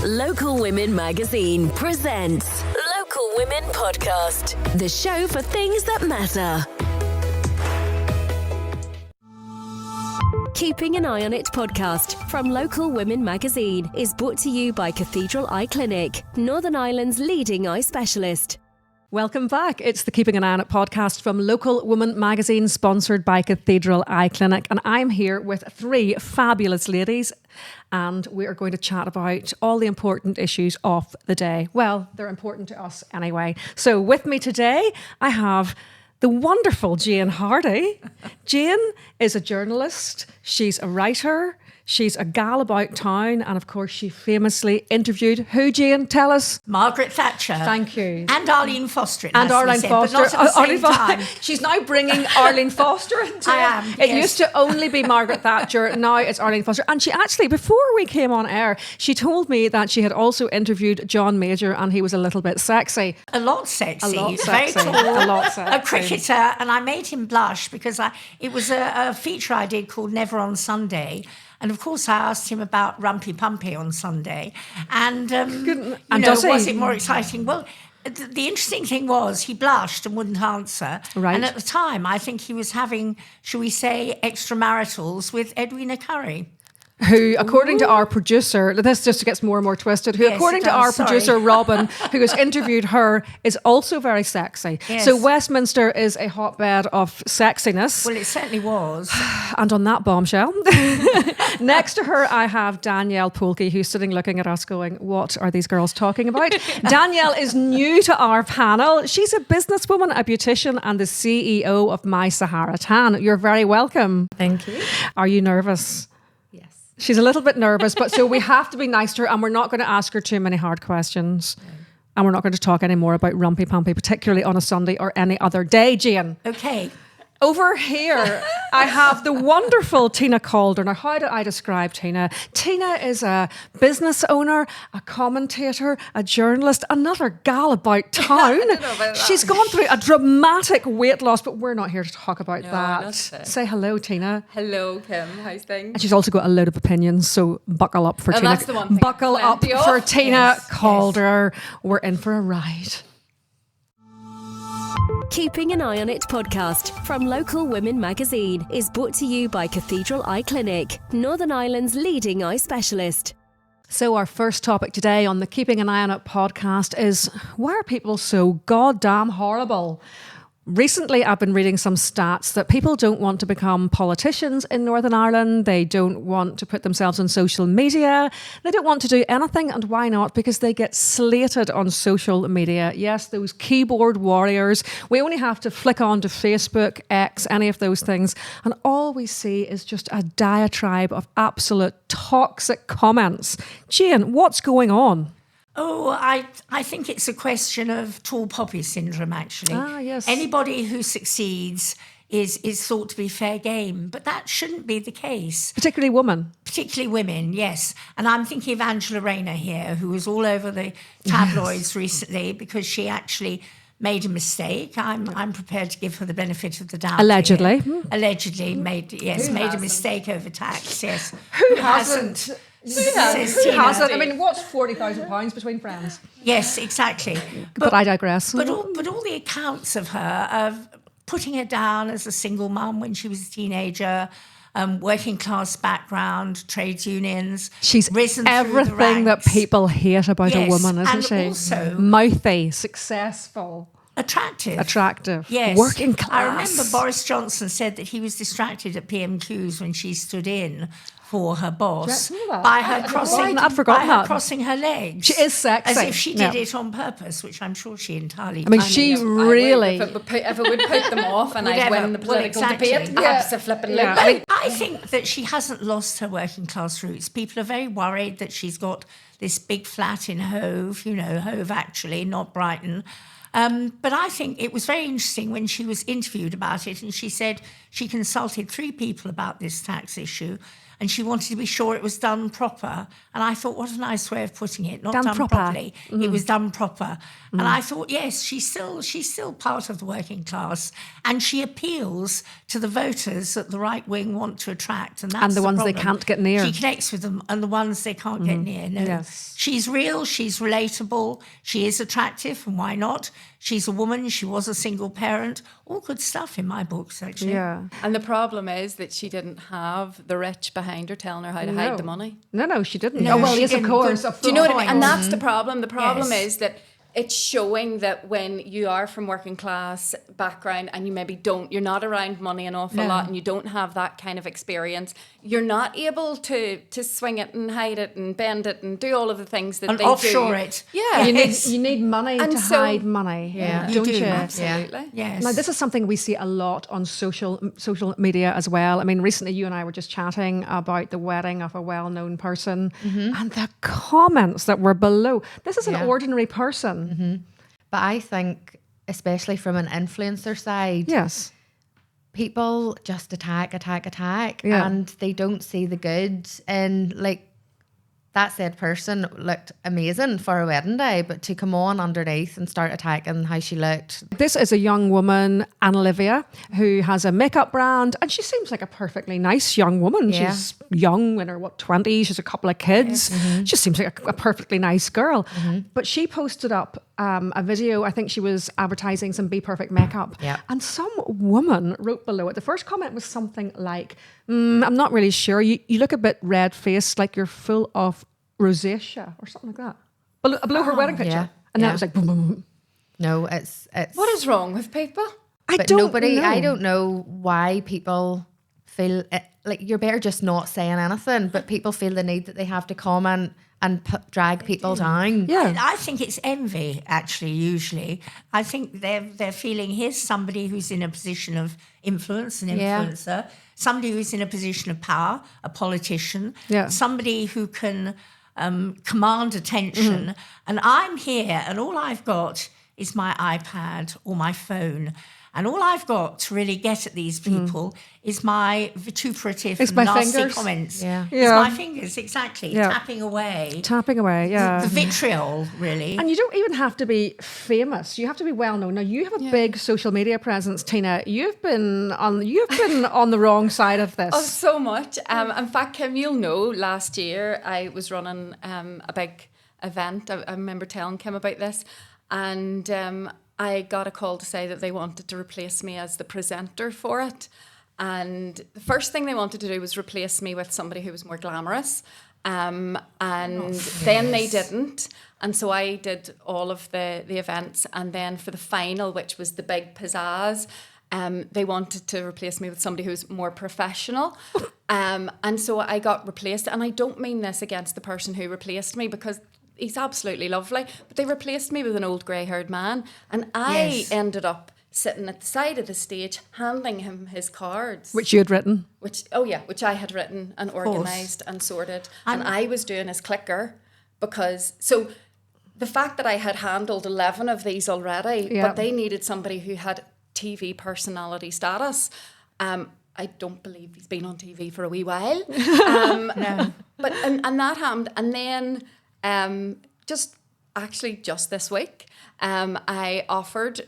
Local Women Magazine presents Local Women Podcast, the show for things that matter. Keeping an Eye on It podcast from Local Women Magazine is brought to you by Cathedral Eye Clinic, Northern Ireland's leading eye specialist. Welcome back. It's the Keeping an Eye on It podcast from Local Women Magazine, sponsored by Cathedral Eye Clinic. And I'm here with three fabulous ladies, and we are going to chat about all the important issues of the day. Well, they're important to us anyway. So with me today, I have the wonderful Jane Hardy. Jane is a journalist. She's a writer. She's a gal about town, and of course she famously interviewed who, Jane? Tell us. Margaret Thatcher. Thank you. And Arlene Foster. And Arlene Foster. But not at the same time. She's now bringing Arlene Foster into I am, it. yes. Used to only be Margaret Thatcher. Now it's Arlene Foster. And she actually, before we came on air, she told me that she had also interviewed John Major, and he was a little bit sexy. A lot sexy. A lot Very sexy. tall. A lot sexy. A cricketer. And I made him blush because it was a feature I did called Never on Sunday. And of course, I asked him about Rumpy Pumpy on Sunday. And, was it more exciting? Well, the interesting thing was he blushed and wouldn't answer. Right. And at the time, I think he was having, shall we say, extramaritals with Edwina Currie. Who, according to our producer, this just gets more and more twisted, who, Yes, according it to does, our sorry. producer, Robin, who has interviewed her, is also very sexy. Yes. So Westminster is a hotbed of sexiness. Well, it certainly was. And on that bombshell, next to her, I have Danielle Polkey, who's sitting looking at us going, what are these girls talking about? Danielle is new to our panel. She's a businesswoman, a beautician, and the CEO of My Sahara Tan. You're very welcome. Thank you. Are you nervous? Yes. She's a little bit nervous, but so we have to be nice to her, and we're not going to ask her too many hard questions. No. And we're not going to talk any more about Rumpy Pumpy, particularly on a Sunday or any other day, Jane. Okay. Over here, I have the wonderful Tina Calder. Now, how do I describe Tina? Tina is a business owner, a commentator, a journalist, another gal about town. I don't know about that. She's gone through a dramatic weight loss, but we're not here to talk about that. that's it. Say hello, Tina. Hello, Kim. How's things? And she's also got a load of opinions, so buckle up for Oh, Tina. that's the one thing Buckle I've up plenty of. for Tina Yes, Calder. We're in for a ride. Keeping an Eye on It podcast from Local Women Magazine is brought to you by Cathedral Eye Clinic, Northern Ireland's leading eye specialist. So our first topic today on the Keeping an Eye on It podcast is, why are people so goddamn horrible? Recently, I've been reading some stats that people don't want to become politicians in Northern Ireland. They don't want to put themselves on social media. They don't want to do anything. And why not? Because they get slated on social media. Yes, those keyboard warriors. We only have to flick on to Facebook, X, any of those things. And all we see is just a diatribe of absolute toxic comments. Jane, what's going on? Oh, I think it's a question of tall poppy syndrome, actually. Ah, yes. Anybody who succeeds is thought to be fair game, but that shouldn't be the case. Particularly women. Particularly women, yes. And I'm thinking of Angela Rayner here, who was all over the tabloids recently because she actually made a mistake. I'm prepared to give her the benefit of the doubt. Allegedly. Here. Allegedly made a mistake over tax, yes. Who hasn't? Says Who Tina. hasn't? I mean, what's £40,000 between friends? Yes, exactly. But I digress. But all the accounts of her, of putting her down as a single mum when she was a teenager, working class background, trades unions. She's risen through the everything that ranks. people hate about a Yes, woman, isn't and she? also- Mouthy, successful, Attractive. yes, working class. I remember Boris Johnson said that he was distracted at PMQs when she stood in for her boss Do you know that? by her I'd crossing forgotten that. crossing her legs. She is sexy. As if she did Yeah. it on purpose, which I'm sure she entirely I mean, did. she I would, really. if it would put them off and I'd Whatever. win the Well, political exactly. debate, Yeah. absolutely. Yeah. I mean, I think that she hasn't lost her working class roots. People are very worried that she's got this big flat in Hove, Hove actually, not Brighton. But I think it was very interesting when she was interviewed about it, and she said she consulted 3 people about this tax issue, and she wanted to be sure it was done proper. And I thought, what a nice way of putting it. Not Done done proper. properly. It was done proper. And I thought, yes, she's still part of the working class, and she appeals to the voters that the right wing want to attract, and that's the ones they problem. can't get near. She connects with them, and the ones they can't get near. No, Yes. she's real. She's relatable. She is attractive, and why not? She's a woman. She was a single parent. All good stuff in my books, actually. Yeah. And the problem is that she didn't have the rich behind her telling her how to hide the money. No, she didn't. No, oh, well, she yes, of didn't. course. Good. Do you know what I mean? point. And that's the problem. The problem Yes. is that it's showing that when you are from working class background and you maybe you're not around money an awful lot, and you don't have that kind of experience, you're not able to swing it and hide it and bend it and do all of the things that And they offshore do. it. Yeah. You need money And to so- hide money. Yeah. Don't You do, you? Absolutely. Yes. Now, this is something we see a lot on social media as well. I mean, recently you and I were just chatting about the wedding of a well-known person, and the comments that were below. This is an ordinary person. But I think, especially from an influencer side, Yes. people just attack, Yeah. and they don't see the good in, like, that said person looked amazing for a wedding day, but to come on underneath and start attacking how she looked. This is a young woman, Anne Olivia, who has a makeup brand, and she seems like a perfectly nice young woman. Yeah. She's young, in her 20s, she has a couple of kids. She seems like a perfectly nice girl. But she posted up a video. I think she was advertising some Be Perfect makeup. Yeah. And some woman wrote below it. The first comment was something like, I'm not really sure. You look a bit red-faced, like you're full of rosacea or something like that. Below her wedding picture. yeah, And that yeah. was like, boom, boom, boom. No, it's What is wrong with people? I but don't nobody. know. I don't know why people feel like you're better just not saying anything, but people feel the need that they have to comment and drag people down. Yeah. I think it's envy, actually, usually. I think they're feeling here's somebody who's in a position of influence, an Yeah. influencer, somebody who's in a position of power, a politician, Yeah. somebody who can command attention. And I'm here, and all I've got is my iPad or my phone. And all I've got to really get at these people is my vituperative It's and my nasty fingers. comments. Yeah. It's Yeah. my fingers, exactly, Yeah. tapping away. Tapping away, yeah. The vitriol, really. And you don't even have to be famous. You have to be well known. Now you have a big social media presence, Tina. You've been on the wrong side of this. Oh, so much. In fact, Kim, you'll know, last year I was running a big event. I remember telling Kim about this. And I got a call to say that they wanted to replace me as the presenter for it. And the first thing they wanted to do was replace me with somebody who was more glamorous. And then they didn't. And so I did all of the events. And then for the final, which was the big pizzazz, they wanted to replace me with somebody who's more professional. And so I got replaced. And I don't mean this against the person who replaced me, because he's absolutely lovely. But they replaced me with an old grey-haired man. And I Yes. ended up sitting at the side of the stage, handing him his cards. Which you had written. Which I had written and organised and sorted. And I was doing his clicker because... So the fact that I had handled 11 of these already, Yeah. but they needed somebody who had TV personality status. I don't believe he's been on TV for a wee while. No. But and that happened. And then just this week, I offered...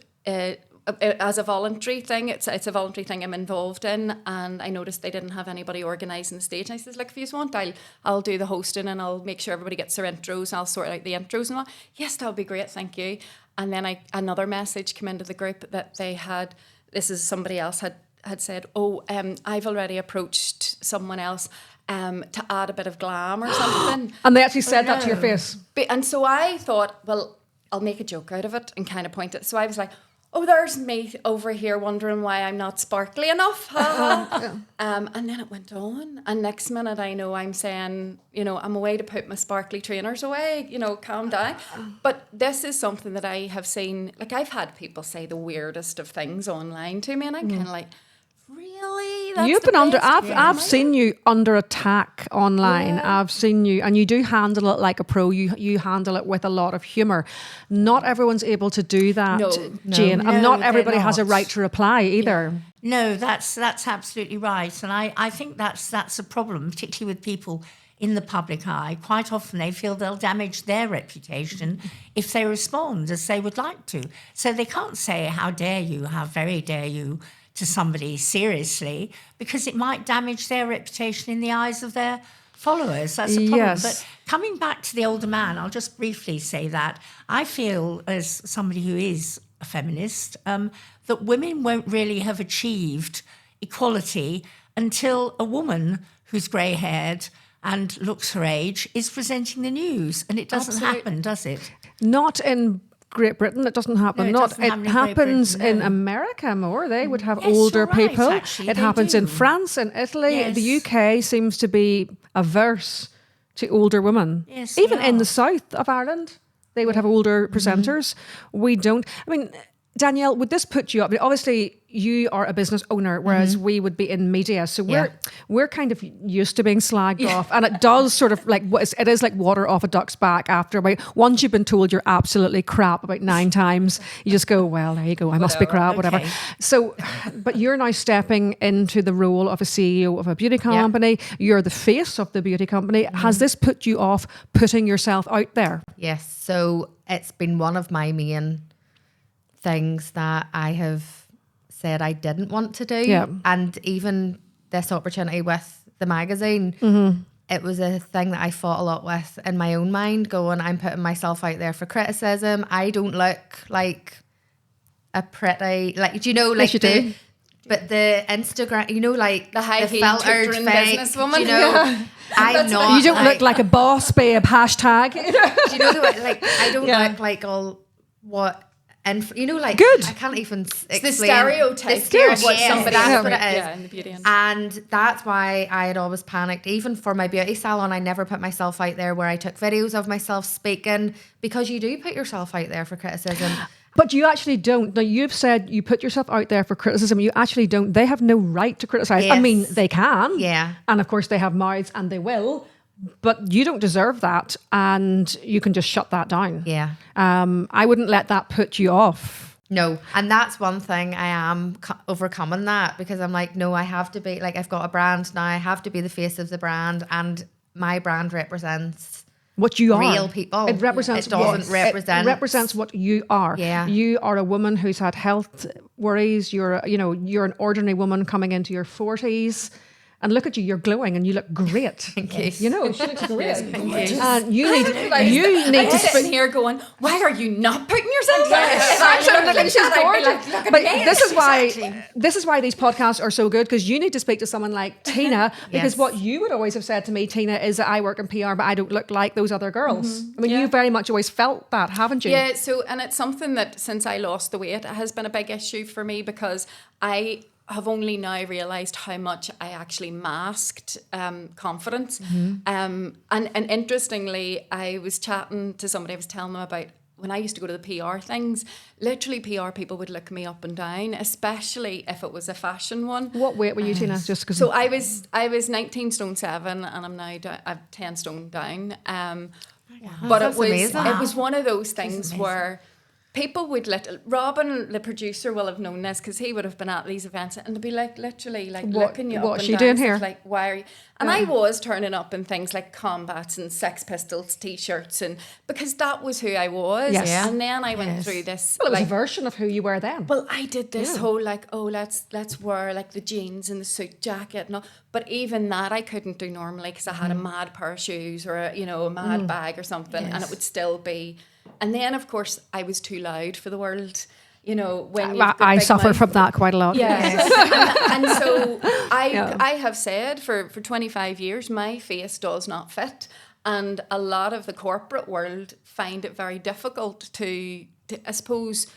as a voluntary thing, it's a voluntary thing I'm involved in, and I noticed they didn't have anybody organising the stage. And I says, look, if you want, I'll do the hosting and I'll make sure everybody gets their intros and I'll sort out the intros and all. Yes, that would be great, thank you. And then another message came into the group that they had. This is somebody else had said, I've already approached someone else to add a bit of glam or something. And they actually said that to your face. And so I thought, well, I'll make a joke out of it and kind of point it. So I was like, oh, there's me over here wondering why I'm not sparkly enough. And then it went on. And next minute I know I'm saying, I'm away to put my sparkly trainers away, calm down. But this is something that I have seen, like I've had people say the weirdest of things online to me, and I'm kind of like, really? That's You've the been under. best I've way? seen you under attack online. Yeah. I've seen you, and you do handle it like a pro. You handle it with a lot of humour. Not everyone's able to do that, No. Jane, and No, not they're everybody has a not. right to reply either. No, that's absolutely right. And I think that's a problem, particularly with people in the public eye. Quite often they feel they'll damage their reputation if they respond as they would like to. So they can't say, how dare you, how very dare you, to somebody seriously, because it might damage their reputation in the eyes of their followers. That's a problem. Yes. But coming back to the older man, I'll just briefly say that I feel, as somebody who is a feminist, that women won't really have achieved equality until a woman who's grey-haired and looks her age is presenting the news. And it doesn't happen, does it? Not in Great Britain, it doesn't happen. No, it happens Britain, in no. America more. They would have Yes, older you're right, people. actually, It they happens in do. France and Italy. Yes. The UK seems to be averse to older women. Yes, Even they in are. the south of Ireland, they would have older presenters. We don't. I mean, Danielle, would this put you up? I mean, obviously, you are a business owner, whereas we would be in media. So we're kind of used to being slagged off, and it does sort of like it is like water off a duck's back. After about once you've been told you're absolutely crap about 9 times, you just go, well, there you go. I must be crap, whatever. Okay. So, but you're now stepping into the role of a CEO of a beauty company. You're the face of the beauty company. Has this put you off putting yourself out there? Yes. So it's been one of my main things that I have said I didn't want to do. Yeah. And even this opportunity with the magazine, it was a thing that I fought a lot with in my own mind, going, I'm putting myself out there for criticism. I don't look like a pretty, like, do you know, like you do. but the Instagram, you know, like The high-heeled filtered tutoring fake, businesswoman. do you know, I'm not. You don't look like a boss, babe. Hashtag. Do you know the way, like, I don't Yeah. look like all what, and you know, like, Good. I can't even explain. the stereotype The of what yes, somebody that's is. what it is. Yeah, in the beauty industry. And that's why I had always panicked. Even for my beauty salon, I never put myself out there where I took videos of myself speaking, because you do put yourself out there for criticism. But you actually don't. Now, you've said you put yourself out there for criticism. You actually don't. They have no right to criticize. I Yes. mean, they can. Yeah. And of course, they have mouths and they will. But you don't deserve that. And you can just shut that down. Yeah. I wouldn't let that put you off. No. And that's one thing I am overcoming that, because I'm like, no, I have to be, like, I've got a brand now. I have to be the face of the brand, and my brand represents What you are. real people. It represents It doesn't what- represent. It represents what you are. Yeah. You are a woman who's had health worries. You're an ordinary woman coming into your 40s. And look at you, you're glowing and you look great. Thank you. You know, she looks great. Thank you. And you need I'm to sitting here going, why are you not putting yourself out? Yes. If I So looked look, like she's that, I'd be gorgeous. like, look at But me. this is why these podcasts are so good, because you need to speak to someone like Tina, because Yes. what you would always have said to me, Tina, is that I work in PR, but I don't look like those other girls. I mean, Yeah. you very much always felt that, haven't you? Yeah, so, and it's something that since I lost the weight, it has been a big issue for me, because I have only now realised how much I actually masked confidence. And interestingly, I was chatting to somebody, I was telling them about when I used to go to the PR things, literally PR people would look me up and down, especially if it was a fashion one. What weight were you, Tina? Just because. So I was 19 stone 7, and I'm now I'm 10 stone down. But That's amazing. it was one of those things where people would Robin, the producer, will have known this, because he would have been at these events, and they'd be like literally like looking you up what's and she down, doing stuff here? like, why are you? And I was turning up in things like Combats and Sex Pistols t-shirts, and because that was who I was. Yes. Yeah. And then I went through this. Well, it was like, a version of who you were then. well, I did this whole like, oh, let's wear like the jeans and the suit jacket and all. But even that I couldn't do normally, because I had a mad pair of shoes or a mad bag or something, and it would still be. And then of course I was too loud for the world. When you've got I big suffer mouth. from that quite a lot. Yes. and so I have said for 25 years, my face does not fit. And a lot of the corporate world find it very difficult to I suppose,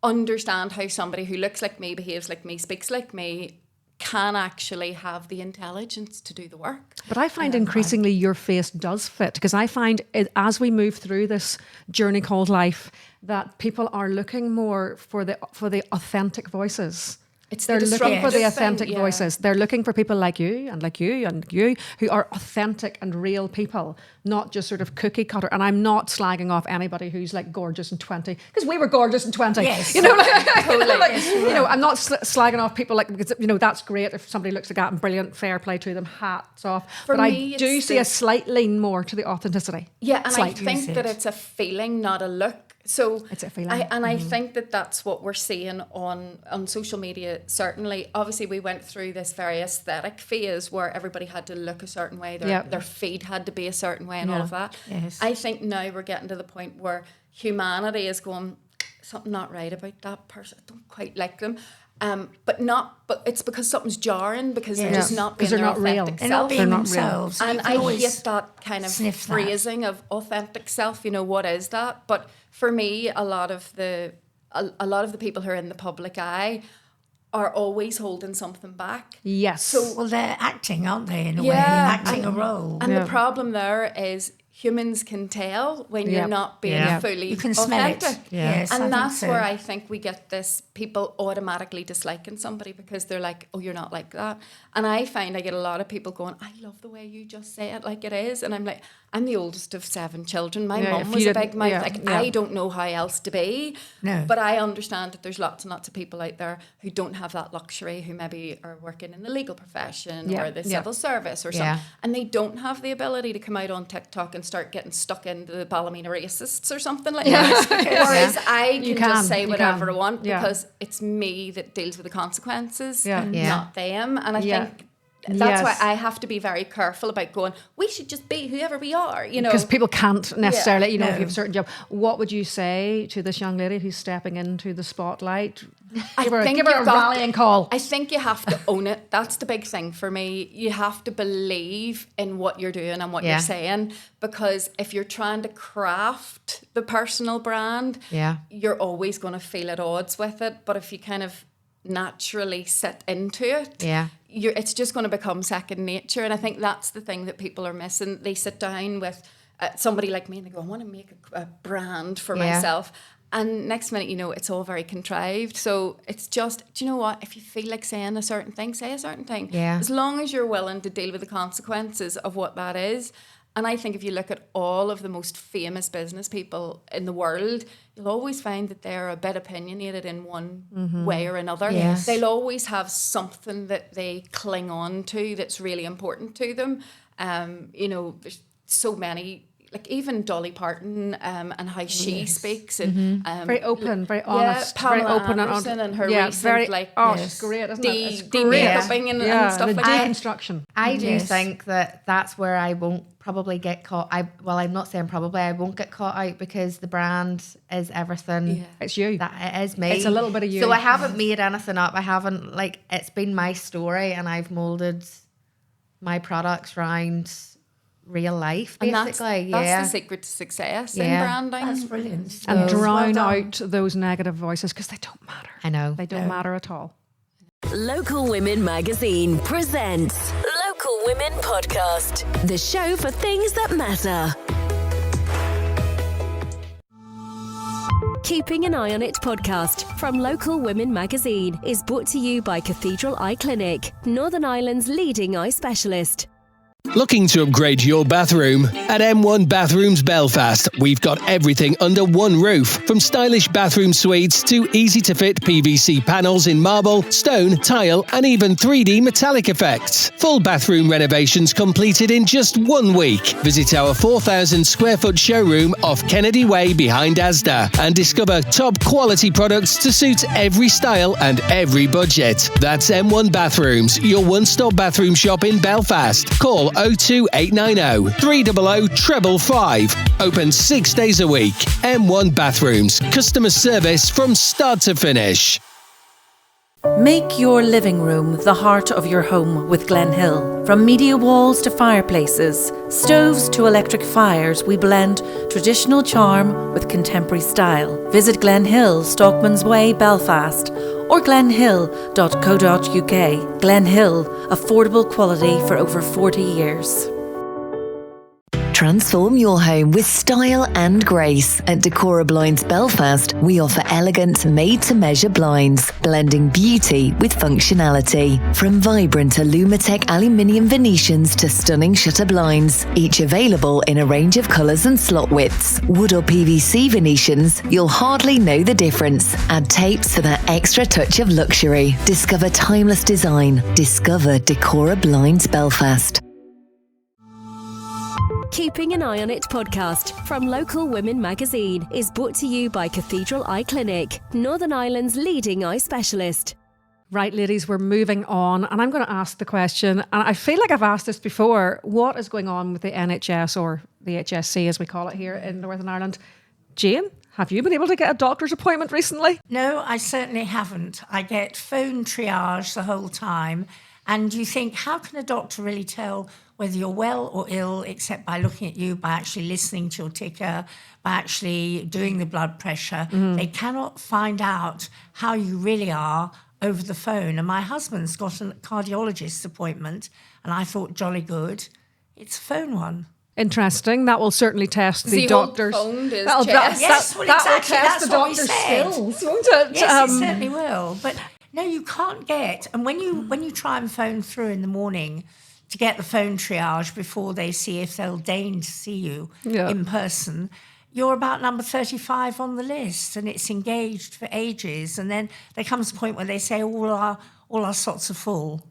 understand how somebody who looks like me, behaves like me, speaks like me, can actually have the intelligence to do the work. But I find increasingly your face does fit, because I find as we move through this journey called life, that people are looking more for the authentic voices. They're looking for the authentic thing, voices. They're looking for people like you and like you and you who are authentic and real people, not just sort of cookie cutter. And I'm not slagging off anybody who's like gorgeous and 20, because we were gorgeous and 20. Yes. You know, Totally. you know, I'm not slagging off people like, because, you know, that's great if somebody looks like that and brilliant, fair play to them, hats off. For but me, I do see a slight lean more to the authenticity. Yeah, and Slight. I think that it's a feeling, not a look. So It's a feeling. I think that that's what we're seeing on social media. Certainly, obviously, we went through this very aesthetic phase where everybody had to look a certain way, their feed had to be a certain way, and all of that. Yes. I think now we're getting to the point where humanity is going, something not right about that person. I don't quite like them. But it's because something's jarring, because they're just not being Because they're their not real. authentic They're self. not being They're not real. themselves. And You can I always hate that kind of sniff that. phrasing of authentic self. You know, what is that? But for me, a lot of the people who are in the public eye are always holding something back. Yes. Well, they're acting, aren't they, in a way? Yeah, Acting a role. And the problem there is humans can tell when you're not being fully You can smell it. authentic. Yes, I and think that's so. where I think we get this people automatically disliking somebody because they're like, oh, you're not like that. And I find I get a lot of people going, I love the way you just say it like it is. And I'm like, I'm the oldest of 7 children. My mum was a big mouth. I don't know how else to be. No. But I understand that there's lots and lots of people out there who don't have that luxury, who maybe are working in the legal profession or the civil service or something. And they don't have the ability to come out on TikTok and start getting stuck into the Ballymena racists or something like that. Whereas I can just say whatever I want because it's me that deals with the consequences, not them. And I think that's why I have to be very careful about going, we should just be whoever we are, you know. Because people can't necessarily, you know, if you have a certain job. What would you say to this young lady who's stepping into the spotlight? Give her a rallying call. I think you have to own it. That's the big thing for me. You have to believe in what you're doing and what you're saying, because if you're trying to craft the personal brand, you're always going to feel at odds with it. But if you kind of naturally sit into it, it's just going to become second nature. And I think that's the thing that people are missing. They sit down with somebody like me and they go, I want to make a brand for myself. And next minute, you know, it's all very contrived. So it's just, do you know what? If you feel like saying a certain thing, say a certain thing. Yeah. As long as you're willing to deal with the consequences of what that is. And I think if you look at all of the most famous business people in the world, you'll always find that they're a bit opinionated in one way or another. Yes. They'll always have something that they cling on to that's really important to them. You know, there's so many, like even Dolly Parton and how she speaks. And very open, very honest, very open Anderson and her recent, very, like, it's great, isn't it? It's great. De-makeuping and stuff the like that. deconstruction. I do think that's where I won't probably get caught. I'm not saying probably, I won't get caught out because the brand is everything. Yeah. It's you. That it is me. It's a little bit of you. So I haven't made anything up. I haven't, like, it's been my story and I've molded my products around real life, basically. And that's the secret to success in branding. That's brilliant. And drown Well out those negative voices because they don't matter. I know. They don't matter at all. Local Women Magazine presents Local Women Podcast, the show for things that matter. Keeping an Eye on It podcast from Local Women Magazine is brought to you by Cathedral Eye Clinic, Northern Ireland's leading eye specialist. Looking to upgrade your bathroom? At M1 Bathrooms Belfast, we've got everything under one roof, from stylish bathroom suites to easy-to-fit PVC panels in marble, stone, tile, and even 3D metallic effects. Full bathroom renovations completed in just 1 week. Visit our 4,000 square foot showroom off Kennedy Way behind Asda and discover top quality products to suit every style and every budget. That's M1 Bathrooms, your one-stop bathroom shop in Belfast. Call 02890 300 555. Open 6 days a week. M1 Bathrooms. Customer service from start to finish. Make your living room the heart of your home with Glen Hill. From media walls to fireplaces, stoves to electric fires, we blend traditional charm with contemporary style. Visit Glen Hill, Stockman's Way, Belfast, or glenhill.co.uk. Glen Hill, affordable quality for over 40 years. Transform your home with style and grace. At Decora Blinds Belfast, we offer elegant, made-to-measure blinds, blending beauty with functionality. From vibrant Alumatech aluminium Venetians to stunning shutter blinds, each available in a range of colours and slot widths. Wood or PVC Venetians, you'll hardly know the difference. Add tapes for that extra touch of luxury. Discover timeless design. Discover Decora Blinds Belfast. Keeping an Eye on It podcast from Local Women magazine is brought to you by Cathedral Eye Clinic, Northern Ireland's leading eye specialist. Right, ladies, we're moving on, and I'm going to ask the question, and I feel like I've asked this before, what is going on with the NHS, or the HSC as we call it here in Northern Ireland? Jane, have you been able to get a doctor's appointment recently? No, I certainly haven't. I get phone triage the whole time, and you think, how can a doctor really tell whether you're well or ill, except by looking at you, by actually listening to your ticker, by actually doing the blood pressure. They cannot find out how you really are over the phone. And my husband's got a cardiologist's appointment, and I thought, jolly good, it's a phone one. Interesting. That will certainly test the doctor's. Yes, well, exactly. That's what we said. Skills, won't it? Yes, it certainly will. But no, you can't get. And when you try and phone through in the morning to get the phone triage before they see if they'll deign to see you in person, you're about number 35 on the list, and it's engaged for ages. And then there comes a point where they say all our slots are full.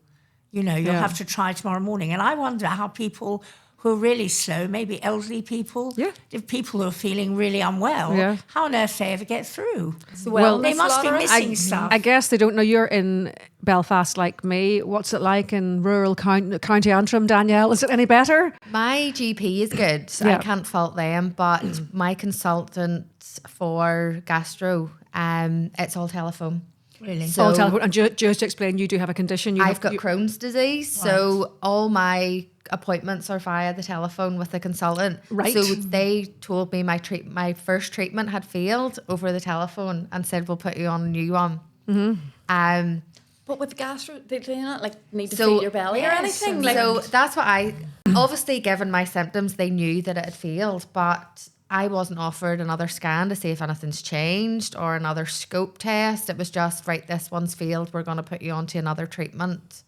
You'll have to try tomorrow morning. And I wonder how people who are really slow, maybe elderly people, if people who are feeling really unwell, how on earth they ever get through? Well, they must be missing stuff. I guess they don't know. You're in Belfast like me. What's it like in rural County Antrim, Danielle? Is it any better? My GP is good. So I can't fault them, but my consultant for gastro, it's all telephone. Really? So, all telephone. And just to explain, you do have a condition. I've got Crohn's disease, so all my appointments are via the telephone with the consultant. Right. So they told me my first treatment had failed over the telephone and said, we'll put you on a new one. Mm-hmm. But with gastro, they do not need to feel your belly or anything. So that's what obviously given my symptoms, they knew that it had failed, but I wasn't offered another scan to see if anything's changed or another scope test. It was just, right, this one's failed. We're going to put you on to another treatment.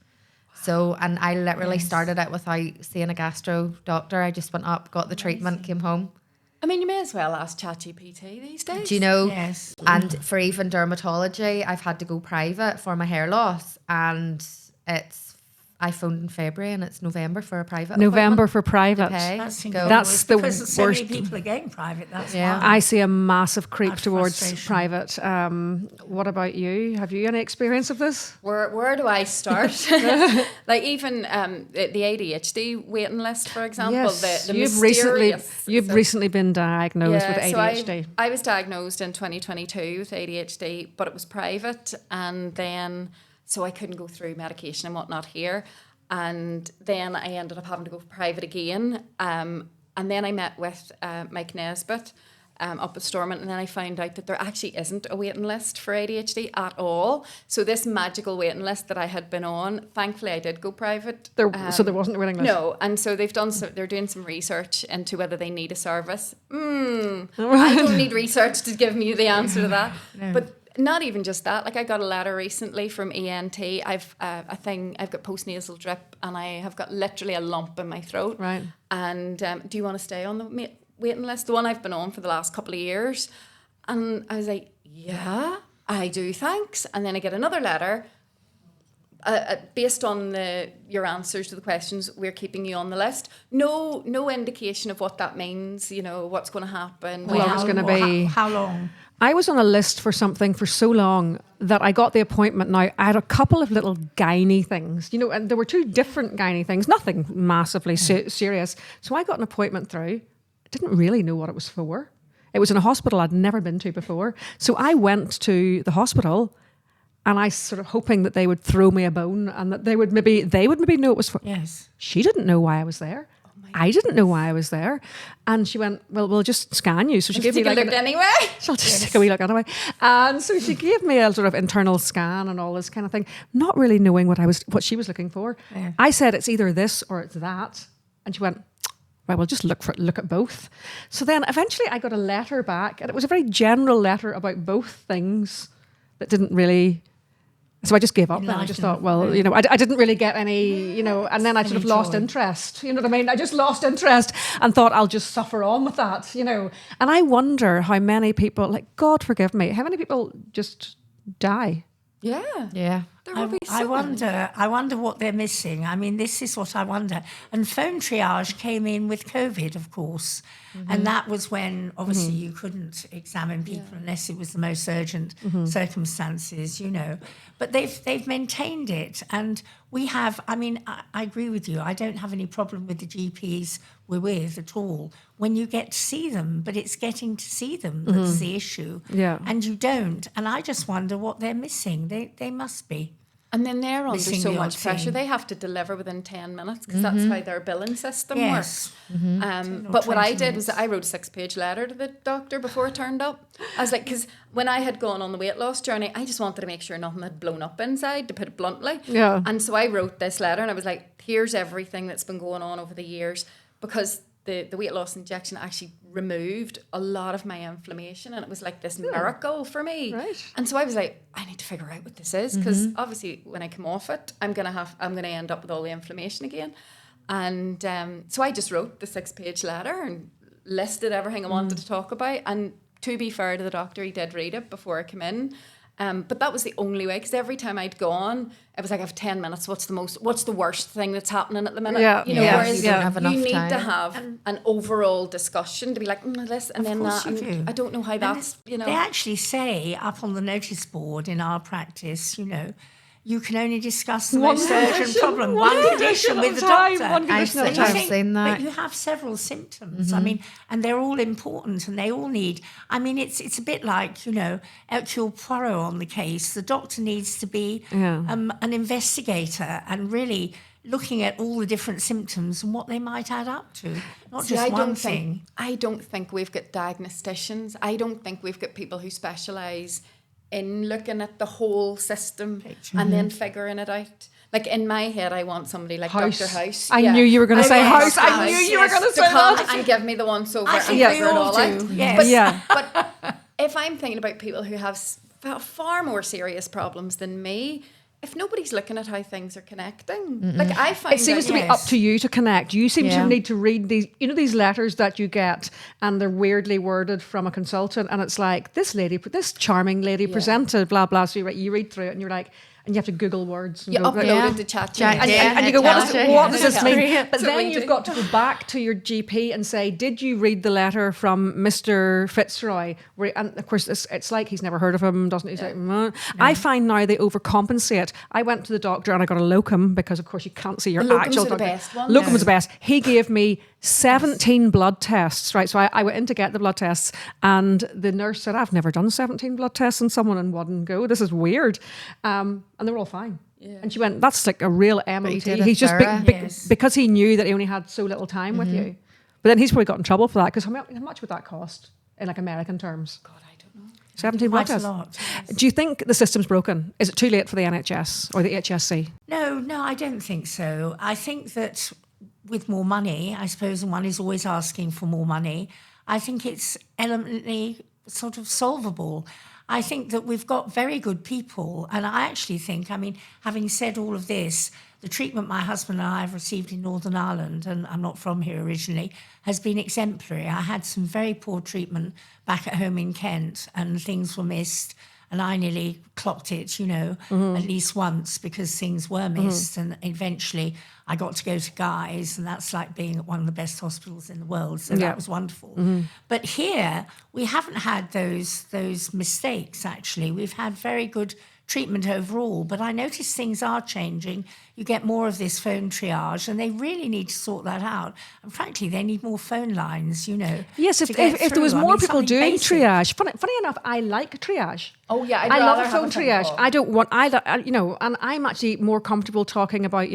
So, and I literally started it without seeing a gastro doctor. I just went up, got the treatment, came home. I mean, you may as well ask ChatGPT these days. Do you know? Yes. And for even dermatology, I've had to go private for my hair loss, and I phoned in February and it's November for a private November for private. That's the because so worst. many people are getting private. That's why. I see a massive creep That's towards frustration. private. What about you? Have you any experience of this? Where do I start? Like even the ADHD waiting list, for example. Yes, the you've recently been diagnosed with ADHD. So I was diagnosed in 2022 with ADHD, but it was private, and then so I couldn't go through medication and whatnot here. And then I ended up having to go private again. And then I met with Mike Nesbitt up at Stormont, and then I found out that there actually isn't a waiting list for ADHD at all. So this magical waiting list that I had been on, thankfully I did go private. So there wasn't a waiting list? No, and so they're doing some research into whether they need a service. I don't need research to give me the answer to that. No. But not even just that. Like I got a letter recently from ENT. I've got postnasal drip, and I have got literally a lump in my throat. Right. And do you want to stay on the waiting list? The one I've been on for the last couple of years. And I was like, yeah, I do, thanks. And then I get another letter. Based on your answers to the questions, we're keeping you on the list. No indication of what that means. You know what's going to happen. How long it's going to be. How long? I was on a list for something for so long that I got the appointment. Now, I had a couple of little gynae things, and there were two different gynae things, nothing massively serious. So I got an appointment through. I didn't really know what it was for. It was in a hospital I'd never been to before. So I went to the hospital, and I sort of hoping that they would throw me a bone and that they would maybe know it was for. Yes. She didn't know why I was there. I didn't know why I was there. And she went, well, we'll just scan you. So she gave me like... anyway. She'll just take a wee look anyway. And so she gave me a sort of internal scan and all this kind of thing, not really knowing what she was looking for. Yeah. I said, it's either this or it's that. And she went, right, we'll just look at both. So then eventually I got a letter back, and it was a very general letter about both things that didn't really. So I just gave up and I just thought, well, I didn't really get any, and then I sort of lost interest. You know what I mean? I just lost interest and thought I'll just suffer on with that, And I wonder how many people, like, God forgive me, how many people just die? Yeah. Yeah. I wonder what they're missing. I mean, this is what I wonder. And phone triage came in with COVID, of course. And that was when, obviously, you couldn't examine people unless it was the most urgent circumstances, But they've maintained it. And we have, I agree with you. I don't have any problem with the GPs we're with at all when you get to see them. But it's getting to see them that's the issue. Yeah. And you don't. And I just wonder what they're missing. They must be. And then they're under Missing so the much odd pressure. thing. They have to deliver within 10 minutes because that's how their billing system Yes. works. But what I 20 did was I wrote a 6-page letter to the doctor before it turned up. I was like, because when I had gone on the weight loss journey, I just wanted to make sure nothing had blown up inside, to put it bluntly. Yeah. And so I wrote this letter and I was like, here's everything that's been going on over the years, because the weight loss injection actually removed a lot of my inflammation, and it was like this miracle for me. Right. And so I was like, I need to figure out what this is, because obviously when I come off it, I'm gonna end up with all the inflammation again. And so I just wrote the 6-page letter and listed everything I wanted to talk about. And to be fair to the doctor, he did read it before I came in. But that was the only way, because every time I'd gone, it was like, I have 10 minutes. What's the worst thing that's happening at the minute? Yeah. Whereas You don't have enough you need time. to have an overall discussion to be like, this and then course that. you And do. I don't know how that's, They actually say up on the notice board in our practice, you can only discuss the most urgent problem, one condition with the doctor. One condition at a I've time. seen that. But you have several symptoms. And they're all important, and they all need. It's a bit like Hercule Poirot on the case. The doctor needs to be an investigator and really looking at all the different symptoms and what they might add up to, not just one thing. I don't think we've got diagnosticians. I don't think we've got people who specialise in looking at the whole system and then figuring it out. Like in my head, I want somebody like House. Dr. House. I knew you were going to say House. I House, knew you were yes. going to to say come that. and give me the once over I and think figure we it all all do. out. Yes. But if I'm thinking about people who have far more serious problems than me, if nobody's looking at how things are connecting, like I find It seems to be up to you to connect. You seem to need to read these letters that you get, and they're weirdly worded from a consultant, and it's like, this charming lady presented, blah, blah. So you read through it and you're like, and you have to Google words. And You go, upload it to chat. and you go, what does this mean? But So then we you've do. got to go back to your GP and say, did you read the letter from Mr. Fitzroy? And of course, it's like he's never heard of him, doesn't he? He's like, no. I find now they overcompensate. I went to the doctor and I got a locum because, of course, you can't see your The locums actual are the doctor. best ones. Locum was the best. He gave me 17 blood tests, right? So I went in to get the blood tests, and the nurse said, I've never done 17 blood tests on someone in one go. This is weird. And they were all fine. Yeah. And she went, that's like a real MOT. did a He's just thorough. because he knew that he only had so little time with you. But then he's probably got in trouble for that, because how much would that cost in like American terms? God, I don't know. 17 blood Quite a tests. lot. Yes. Do you think the system's broken? Is it too late for the NHS or the HSC? No, I don't think so. I think that with more money, I suppose, and one is always asking for more money, I think it's eminently sort of solvable. I think that we've got very good people, and I actually think, having said all of this, the treatment my husband and I have received in Northern Ireland, and I'm not from here originally, has been exemplary. I had some very poor treatment back at home in Kent, and things were missed. And I nearly clocked it, at least once, because things were missed. And eventually I got to go to Guy's, and that's like being at one of the best hospitals in the world. So that was wonderful. But here we haven't had those mistakes, actually. We've had very good treatment overall, but I notice things are changing. You get more of this phone triage, and they really need to sort that out. And frankly, they need more phone lines, Yes, if there was more people doing triage. Funny enough, I like triage. Oh yeah, I love phone triage. I don't want and I'm actually more comfortable talking about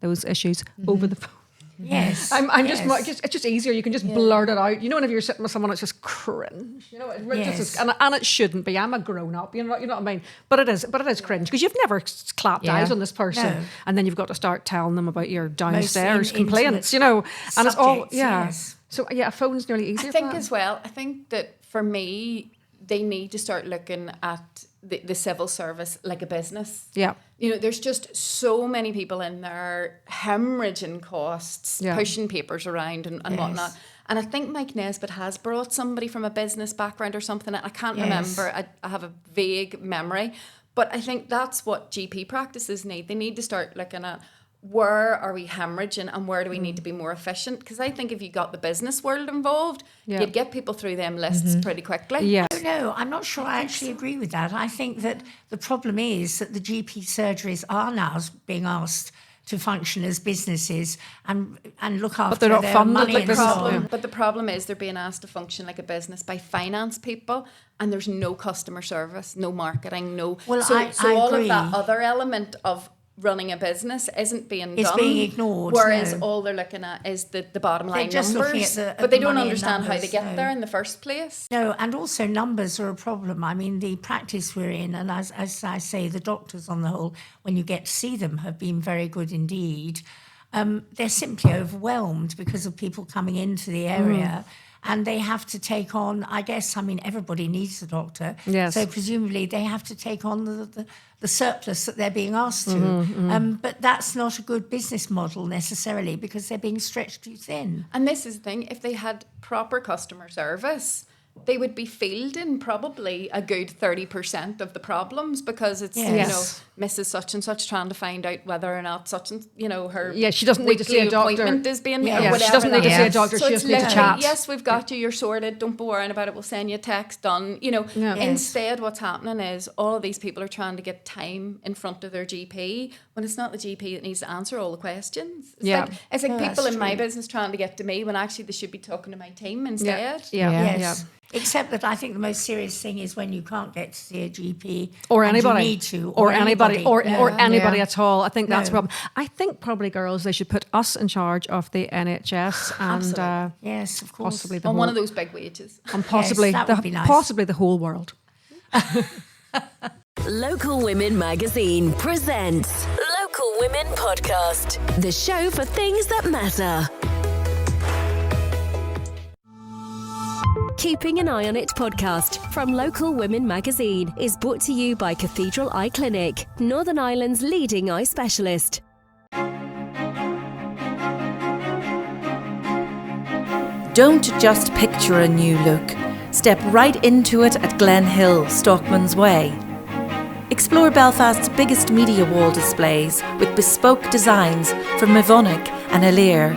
those issues over the phone. Yes. It's just easier. You can just blurt it out. You know, whenever you're sitting with someone, it's just cringe. You know, and it shouldn't be. I'm a grown up. You know what I mean? But it is cringe because you've never clapped eyes on this person, and then you've got to start telling them about your downstairs complaints. You know, and it's all So a phone's nearly easier. I think as well. I think that for me, they need to start looking at the civil service like a business. Yeah. You know, there's just so many people in there hemorrhaging costs, pushing papers around and whatnot. And I think Mike Nesbitt has brought somebody from a business background or something. I can't remember. I have a vague memory. But I think that's what GP practices need. They need to start looking at where are we hemorrhaging and where do we need to be more efficient? Because I think if you got the business world involved, you'd get people through them lists pretty quickly. Yes. No, I'm not sure I actually agree with that. I think that the problem is that the GP surgeries are now being asked to function as businesses and look after they're not their funded money like and business. so on. But the problem is they're being asked to function like a business by finance people, and there's no customer service, no marketing, no. Well, so I all agree. of that other element of running a business isn't being It's done. being ignored. Whereas no. all they're looking at is the bottom line just numbers. looking at but they the don't money and understand how they numbers, get there in the first place. No, and also numbers are a problem. I mean, the practice we're in, and as I say, the doctors on the whole, when you get to see them, have been very good indeed. They're simply overwhelmed because of people coming into the area. And they have to take on, I guess, I mean, everybody needs a doctor. Yes. So presumably they have to take on the surplus that they're being asked to. But that's not a good business model necessarily because they're being stretched too thin. And this is the thing, if they had proper customer service, they would be fielding probably a good 30% of the problems because it's, you know, Mrs. Such and Such trying to find out whether or not such and, you know, her she doesn't need to see a doctor. appointment is being Yeah, or whatever. she doesn't need to see a doctor. So She it's just needs to literally, chat. yes, we've got you, you're sorted, don't be worrying about it, we'll send you a text, done. You know, instead what's happening is all of these people are trying to get time in front of their GP when it's not the GP that needs to answer all the questions. It's like people in my business trying to get to me when actually they should be talking to my team instead. Yes. Except that I think the most serious thing is when you can't get to see a GP or and anybody you need to, or anybody No. at all. I think that's the problem. I think probably, girls, they should put us in charge of the NHS and yes, of course, possibly the on whole, one of those big wages, and possibly that would be nice. possibly the whole world. Local Women Magazine presents Local Women Podcast, the show for things that matter. Keeping an Eye on It podcast from Local Women Magazine is brought to you by Cathedral Eye Clinic, Northern Ireland's leading eye specialist. Don't just picture a new look. Step right into it at Glen Hill, Stockman's Way. Explore Belfast's biggest media wall displays with bespoke designs from Mavonic and Alir.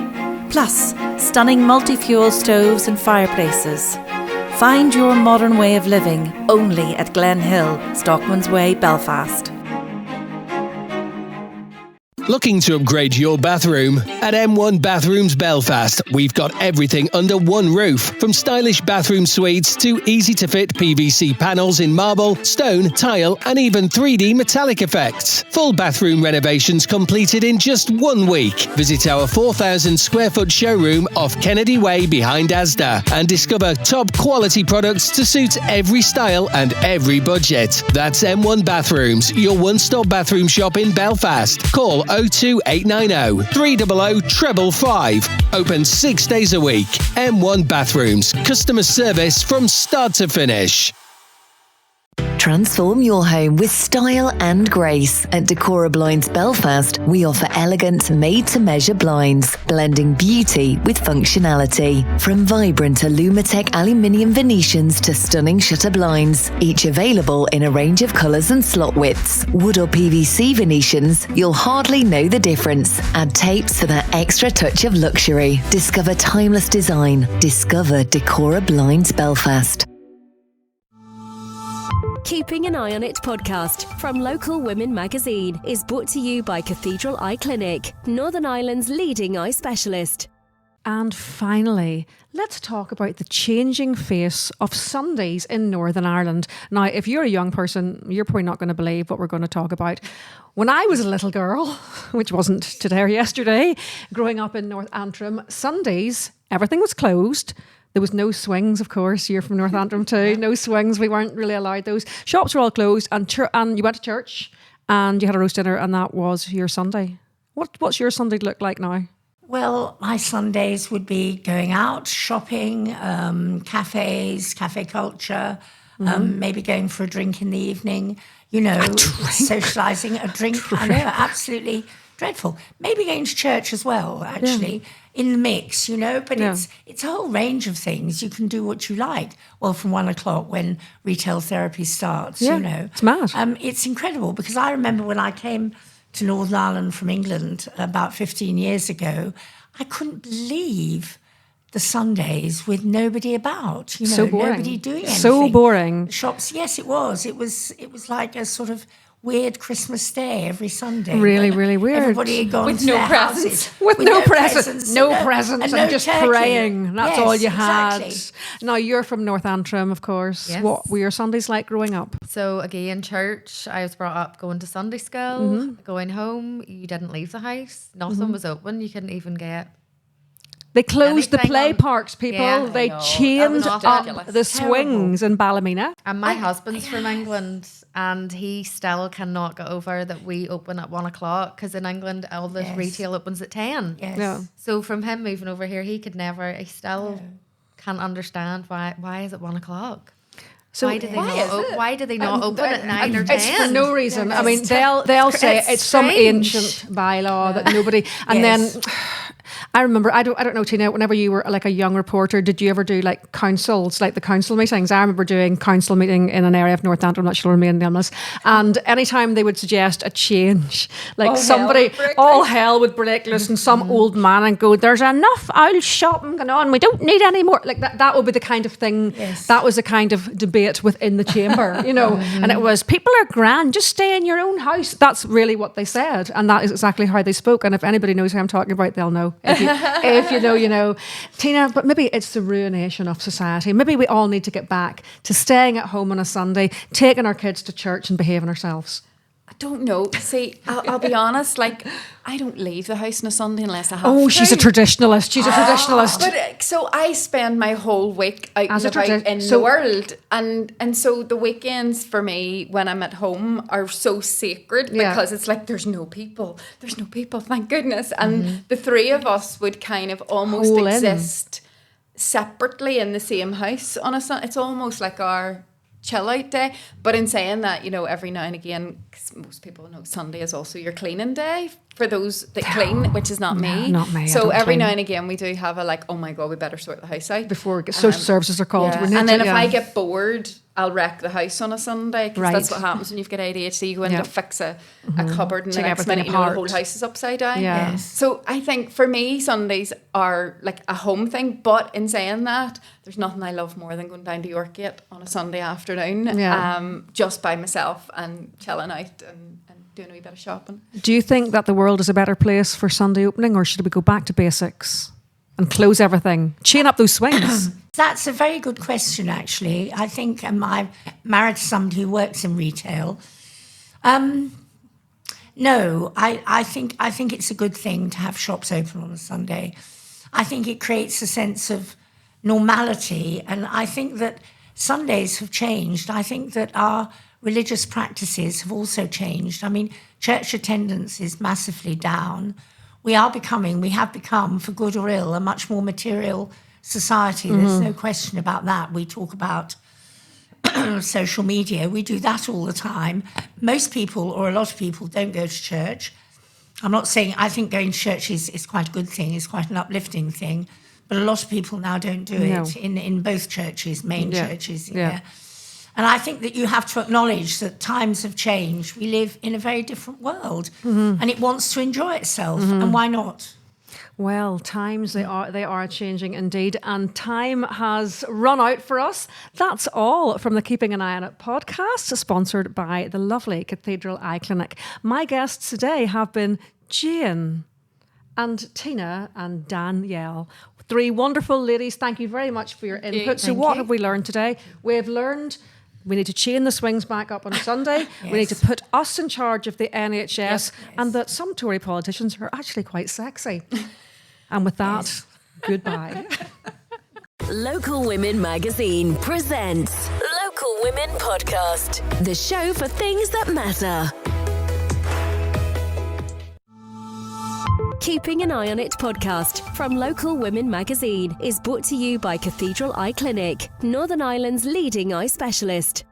Plus, stunning multi-fuel stoves and fireplaces. Find your modern way of living only at Glen Hill, Stockman's Way, Belfast. Looking to upgrade your bathroom? At M1 Bathrooms Belfast, we've got everything under one roof, from stylish bathroom suites to easy-to-fit PVC panels in marble, stone, tile, and even 3D metallic effects. Full bathroom renovations completed in just 1 week. Visit our 4,000 square foot showroom off Kennedy Way behind Asda and discover top quality products to suit every style and every budget. That's M1 Bathrooms, your one-stop bathroom shop in Belfast. Call 02890 300 555. Open 6 days a week. M1 Bathrooms. Customer service from start to finish. Transform your home with style and grace. At Decora Blinds Belfast, we offer elegant, made-to-measure blinds, blending beauty with functionality. From vibrant Alumatech aluminium Venetians to stunning shutter blinds, each available in a range of colours and slot widths. Wood or PVC Venetians, you'll hardly know the difference. Add tapes for that extra touch of luxury. Discover timeless design. Discover Decora Blinds Belfast. Keeping an Eye on It podcast from Local Women Magazine is brought to you by Cathedral Eye Clinic, Northern Ireland's leading eye specialist. And finally, let's talk about the changing face of Sundays in Northern Ireland. Now, if you're a young person, you're probably not going to believe what we're going to talk about. When I was a little girl, which wasn't today or yesterday, growing up in North Antrim, Sundays, everything was closed. There was no swings, of course. You're from North Antrim too. No swings. We weren't really allowed those. Shops were all closed, and you went to church, and you had a roast dinner, and that was your Sunday. What's your Sunday look like now? Well, my Sundays would be going out, shopping, cafes, cafe culture, maybe going for a drink in the evening, socialising, a drink. I know, absolutely dreadful. Maybe going to church as well, actually, in the mix, but it's a whole range of things. You can do what you like. Well, from 1 o'clock when retail therapy starts, It's mad. It's incredible because I remember when I came to Northern Ireland from England about 15 years ago, I couldn't believe the Sundays with nobody about, so boring. Nobody doing anything. So boring. The shops, yes, it was. It was like a sort of weird Christmas day every Sunday. Really, really weird. Everybody had gone with to no their presents. houses. With no presents. No presents and just turkey. praying. That's all you had. Exactly. Now, you're from North Antrim, of course. Yes. What were your Sundays like growing up? So again, church, I was brought up going to Sunday school, going home, you didn't leave the house. Nothing was open. You couldn't even get... They closed the Anything play on- parks, people. Yeah, I they know. chained That was up ridiculous. the swings in Ballymena. And my husband's from England, and he still cannot get over that we open at 1 o'clock, because in England, all the retail opens at 10. Yes. Yeah. So from him moving over here, he still can't understand why is it 1 o'clock? So why do they not open at 9 or 10? It's for no reason. I mean, It's they'll say it's some strange. ancient bylaw that nobody. And then I remember, I don't know, Tina, whenever you were like a young reporter, did you ever do like councils, like the council meetings? I remember doing council meeting in an area of North Antrim that shall remain nameless. And anytime they would suggest a change, like all hell would break loose, and some old man and go, "There's enough old shopping going on. We don't need any more." Like that would be the kind of thing. Yes. That was the kind of debate within the chamber, And it was, people are grand, just stay in your own house. That's really what they said, and that is exactly how they spoke. And if anybody knows who I'm talking about, they'll know. If you know, you know. Tina, but maybe it's the ruination of society. Maybe we all need to get back to staying at home on a Sunday, taking our kids to church and behaving ourselves. I don't know. See, I'll be honest, like, I don't leave the house on a Sunday unless I have Oh, to. she's a traditionalist. She's a traditionalist. But so I spend my whole week out As and a about tradi- in so- the world, and so the weekends for me when I'm at home are so sacred because it's like there's no people, thank goodness, and the three of us would kind of almost Hole in. exist separately in the same house on a Sunday. It's almost like our chill out day. But in saying that, you know, every now and again, because most people know Sunday is also your cleaning day for those that clean, which is not me. Not me, I So don't every clean. now and again we do have a like, oh my God, we better sort the house out. Before social services are called. Yeah. We need And to- then if I get bored, I'll wreck the house on a Sunday, because that's Right. what happens when you've got ADHD. You go in Yeah. to fix a cupboard, and Take the next everything minute you know the apart. whole house is upside down. Yeah. Yes. So I think for me, Sundays are like a home thing. But in saying that, there's nothing I love more than going down to Yorkgate on a Sunday afternoon, Yeah. just by myself and chilling out and doing a wee bit of shopping. Do you think that the world is a better place for Sunday opening, or should we go back to basics and close everything? Chain up those swings. That's a very good question, actually. I think I'm married to somebody who works in retail. No, I think it's a good thing to have shops open on a Sunday. I think it creates a sense of normality, and I think that Sundays have changed. I think that our religious practices have also changed. I mean, church attendance is massively down. We have become, for good or ill, a much more material society. There's no question about that. We talk about social media. We do that all the time. Most people, or a lot of people, don't go to church. I'm not saying, I think going to church is quite a good thing, it's quite an uplifting thing, but a lot of people now don't do it in both churches, main churches. Yeah. And I think that you have to acknowledge that times have changed. We live in a very different world, and it wants to enjoy itself, and why not? Well, times they are changing indeed, and time has run out for us. That's all from the Keeping an Eye on It podcast, sponsored by the lovely Cathedral Eye Clinic. My guests today have been Jane and Tina and Danielle. Three wonderful ladies. Thank you very much for your input. So what have we learned today? We have learned we need to chain the swings back up on Sunday. Yes. We need to put us in charge of the NHS, and that some Tory politicians are actually quite sexy. And with that, goodbye. Local Women Magazine presents Local Women Podcast, the show for things that matter. Keeping an Eye on It podcast from Local Women Magazine is brought to you by Cathedral Eye Clinic, Northern Ireland's leading eye specialist.